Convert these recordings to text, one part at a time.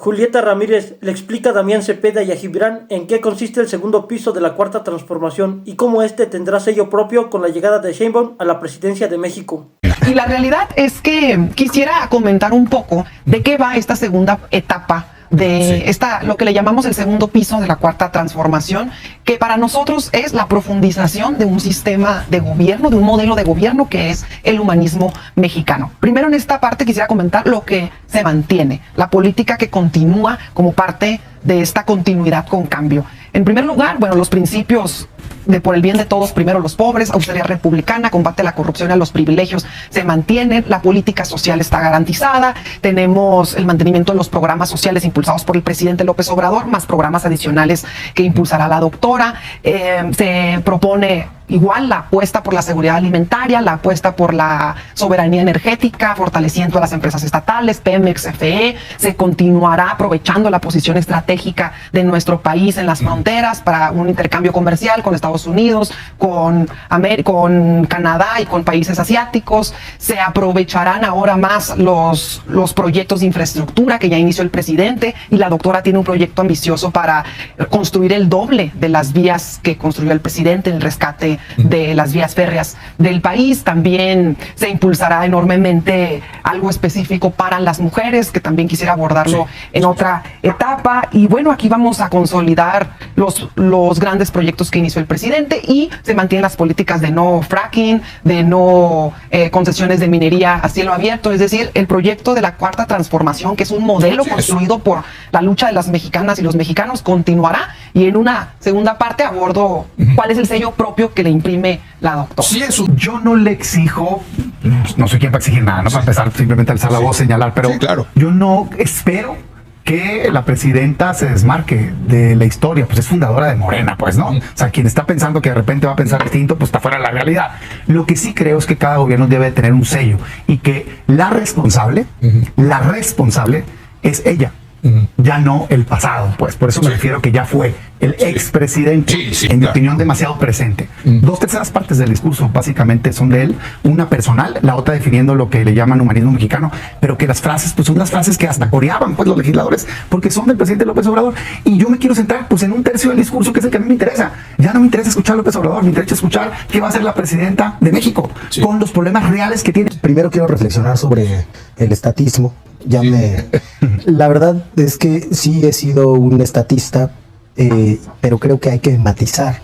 Julieta Ramírez le explica a Damián Cepeda y a Gibran en qué consiste el segundo piso de la Cuarta Transformación y cómo este tendrá sello propio con la llegada de Sheinbaum a la presidencia de México. Y la realidad es que quisiera comentar un poco de qué va esta segunda etapa de lo que le llamamos el segundo piso de la Cuarta Transformación, que para nosotros es la profundización de un sistema de gobierno, de un modelo de gobierno que es el humanismo mexicano. Primero, en esta parte quisiera comentar lo que se mantiene, la política que continúa como parte de esta continuidad con cambio. En primer lugar, bueno, los principios de por el bien de todos, primero los pobres, austeridad republicana, combate a la corrupción y a los privilegios se mantienen, la política social está garantizada, tenemos el mantenimiento de los programas sociales impulsados por el presidente López Obrador, más programas adicionales que impulsará la doctora, se propone igual la apuesta por la seguridad alimentaria, la apuesta por la soberanía energética, fortaleciendo a las empresas estatales, Pemex, CFE, se continuará aprovechando la posición estratégica de nuestro país en las fronteras para un intercambio comercial con Estados Unidos, con Canadá y con países asiáticos, se aprovecharán ahora más los proyectos de infraestructura que ya inició el presidente y la doctora tiene un proyecto ambicioso para construir el doble de las vías que construyó el presidente en el rescate de las vías férreas del país. También se impulsará enormemente algo específico para las mujeres, que también quisiera abordarlo en otra etapa. Y bueno, aquí vamos a consolidar los grandes proyectos que inició el presidente y se mantienen las políticas de no fracking, de no concesiones de minería a cielo abierto. Es decir, el proyecto de la Cuarta Transformación, que es un modelo construido por la lucha de las mexicanas y los mexicanos, continuará. Y en una segunda parte abordo cuál es el sello propio que le imprime la doctora. Sí, eso. Yo no le exijo, no soy quien para exigir nada, no para empezar simplemente alzar la voz, señalar, pero yo no espero que la presidenta se desmarque de la historia, pues es fundadora de Morena, pues, ¿no? O sea, quien está pensando que de repente va a pensar distinto, pues está fuera de la realidad. Lo que sí creo es que cada gobierno debe tener un sello y que la responsable es ella. Ya no el pasado, pues por eso me refiero que ya fue el expresidente, en mi opinión, demasiado presente. 2/3 partes del discurso básicamente son de él, una personal, la otra definiendo lo que le llaman humanismo mexicano, pero que las frases, pues son las frases que hasta coreaban pues los legisladores, porque son del presidente López Obrador, y yo me quiero centrar pues en un tercio del discurso que es el que a mí me interesa. Ya no me interesa escuchar a López Obrador, me interesa escuchar qué va a hacer la presidenta de México, con los problemas reales que tiene. Primero quiero reflexionar sobre el estatismo. La verdad es que sí he sido un estatista, pero creo que hay que matizar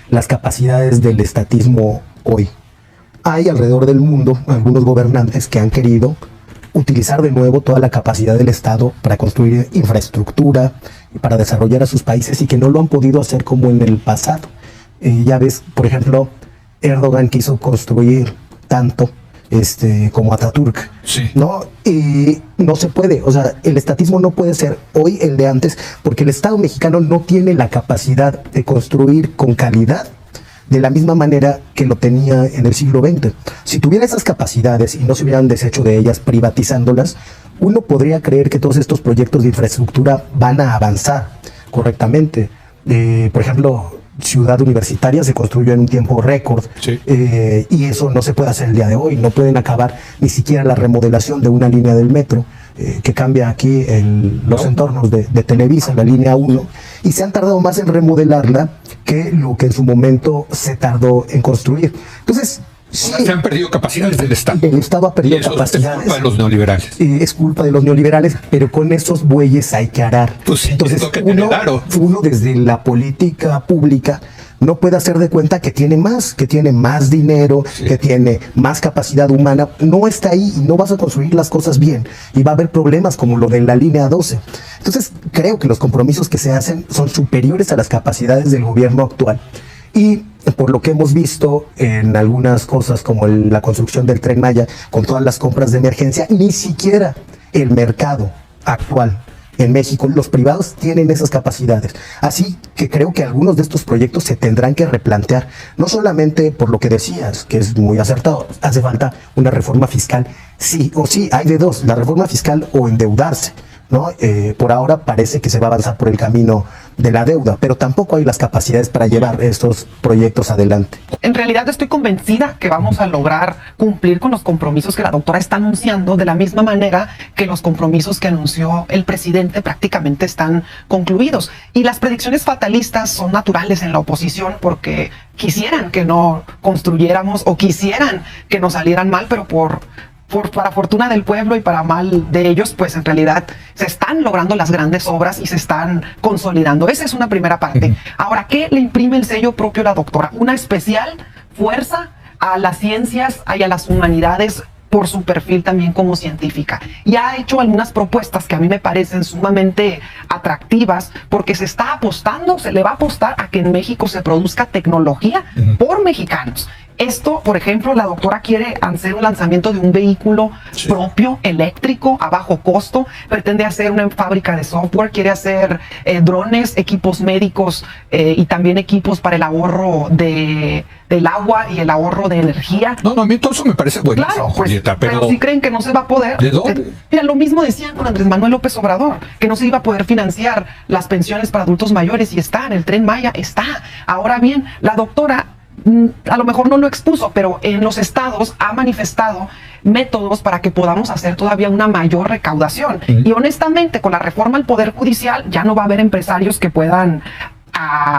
las capacidades del estatismo hoy. Hay alrededor del mundo algunos gobernantes que han querido utilizar de nuevo toda la capacidad del Estado para construir infraestructura y para desarrollar a sus países y que no lo han podido hacer como en el pasado. Ya ves, por ejemplo, Erdogan quiso construir tanto como Atatürk, ¿no? Y no se puede, o sea, el estatismo no puede ser hoy el de antes, porque el Estado mexicano no tiene la capacidad de construir con calidad de la misma manera que lo tenía en el siglo XX. Si tuviera esas capacidades y no se hubieran deshecho de ellas privatizándolas, uno podría creer que todos estos proyectos de infraestructura van a avanzar correctamente. Por ejemplo, Ciudad Universitaria se construyó en un tiempo récord, y eso no se puede hacer el día de hoy. No pueden acabar ni siquiera la remodelación de una línea del metro que cambia aquí los entornos de Televisa, la línea 1, y se han tardado más en remodelarla que lo que en su momento se tardó en construir. Entonces, se han perdido capacidades del Estado. El Estado ha perdido capacidades. Es culpa de los neoliberales. Es culpa de los neoliberales, pero con esos bueyes hay que arar. Pues entonces, uno desde la política pública no puede hacer de cuenta que tiene más dinero, que tiene más capacidad humana. No está ahí y no vas a construir las cosas bien. Y va a haber problemas como lo de la línea 12. Entonces, creo que los compromisos que se hacen son superiores a las capacidades del gobierno actual. Y por lo que hemos visto en algunas cosas como la construcción del Tren Maya, con todas las compras de emergencia, ni siquiera el mercado actual en México, los privados tienen esas capacidades. Así que creo que algunos de estos proyectos se tendrán que replantear, no solamente por lo que decías, que es muy acertado, hace falta una reforma fiscal, sí o sí, hay de dos, la reforma fiscal o endeudarse ¿no? Por ahora parece que se va a avanzar por el camino de la deuda, pero tampoco hay las capacidades para llevar estos proyectos adelante. En realidad estoy convencida que vamos a lograr cumplir con los compromisos que la doctora está anunciando, de la misma manera que los compromisos que anunció el presidente prácticamente están concluidos. Y las predicciones fatalistas son naturales en la oposición porque quisieran que no construyéramos o quisieran que nos salieran mal, pero para fortuna del pueblo y para mal de ellos, pues en realidad se están logrando las grandes obras y se están consolidando. Esa es una primera parte. Ahora, ¿qué le imprime el sello propio a la doctora? Una especial fuerza a las ciencias y a las humanidades por su perfil también como científica. Y ha hecho algunas propuestas que a mí me parecen sumamente atractivas porque se está apostando, se le va a apostar a que en México se produzca tecnología por mexicanos. Esto, por ejemplo, la doctora quiere hacer un lanzamiento de un vehículo propio, eléctrico, a bajo costo, pretende hacer una fábrica de software, quiere hacer drones, equipos médicos y también equipos para el ahorro del agua y el ahorro de energía. No, a mí todo eso me parece bueno. Claro, pues, Julieta, pero si creen que no se va a poder. ¿De dónde? Mira, lo mismo decían con Andrés Manuel López Obrador, que no se iba a poder financiar las pensiones para adultos mayores y está, en el Tren Maya está. Ahora bien, la doctora a lo mejor no lo expuso, pero en los estados ha manifestado métodos para que podamos hacer todavía una mayor recaudación. Y honestamente, con la reforma al Poder Judicial ya no va a haber empresarios que puedan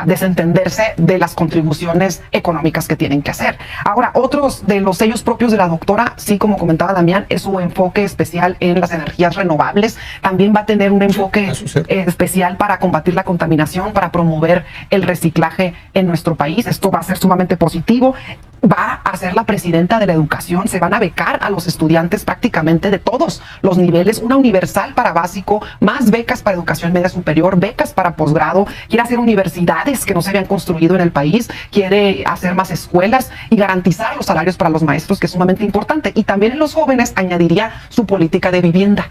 desentenderse de las contribuciones económicas que tienen que hacer. Ahora, otros de los sellos propios de la doctora, sí, como comentaba Damián, es su enfoque especial en las energías renovables. También va a tener un enfoque especial para combatir la contaminación, para promover el reciclaje en nuestro país. Esto va a ser sumamente positivo. Va a ser la presidenta de la educación, se van a becar a los estudiantes prácticamente de todos los niveles, una universal para básico, más becas para educación media superior, becas para posgrado, quiere hacer universidades que no se habían construido en el país, quiere hacer más escuelas y garantizar los salarios para los maestros, que es sumamente importante. Y también en los jóvenes añadiría su política de vivienda.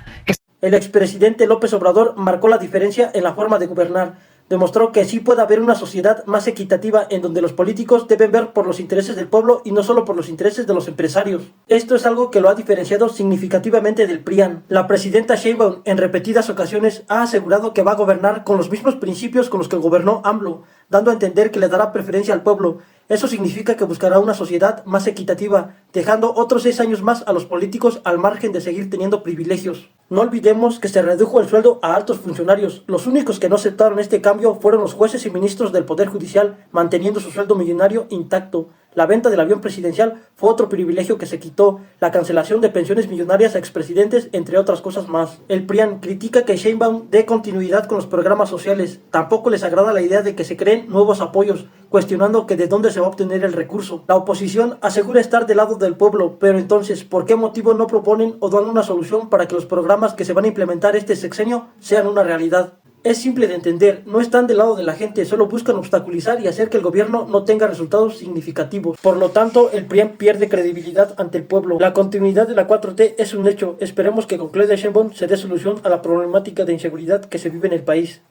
El expresidente López Obrador marcó la diferencia en la forma de gobernar. Demostró que sí puede haber una sociedad más equitativa en donde los políticos deben ver por los intereses del pueblo y no solo por los intereses de los empresarios. Esto es algo que lo ha diferenciado significativamente del PRIAN. La presidenta Sheinbaum en repetidas ocasiones ha asegurado que va a gobernar con los mismos principios con los que gobernó AMLO, dando a entender que le dará preferencia al pueblo. Eso significa que buscará una sociedad más equitativa, dejando otros 6 años más a los políticos al margen de seguir teniendo privilegios. No olvidemos que se redujo el sueldo a altos funcionarios. Los únicos que no aceptaron este cambio fueron los jueces y ministros del Poder Judicial, manteniendo su sueldo millonario intacto. La venta del avión presidencial fue otro privilegio que se quitó, la cancelación de pensiones millonarias a expresidentes, entre otras cosas más. El PRIAN critica que Sheinbaum dé continuidad con los programas sociales. Tampoco les agrada la idea de que se creen nuevos apoyos, cuestionando que de dónde se va a obtener el recurso. La oposición asegura estar del lado del pueblo, pero entonces, ¿por qué motivo no proponen o dan una solución para que los programas que se van a implementar este sexenio sean una realidad? Es simple de entender, no están del lado de la gente, solo buscan obstaculizar y hacer que el gobierno no tenga resultados significativos. Por lo tanto, el PRIAN pierde credibilidad ante el pueblo. La continuidad de la 4T es un hecho. Esperemos que con Claudia Sheinbaum se dé solución a la problemática de inseguridad que se vive en el país.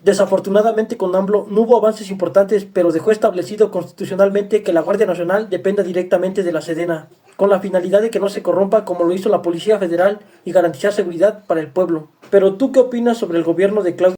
Desafortunadamente con AMLO no hubo avances importantes, pero dejó establecido constitucionalmente que la Guardia Nacional dependa directamente de la Sedena, con la finalidad de que no se corrompa como lo hizo la Policía Federal y garantizar seguridad para el pueblo. Pero ¿tú qué opinas sobre el gobierno de Claudia?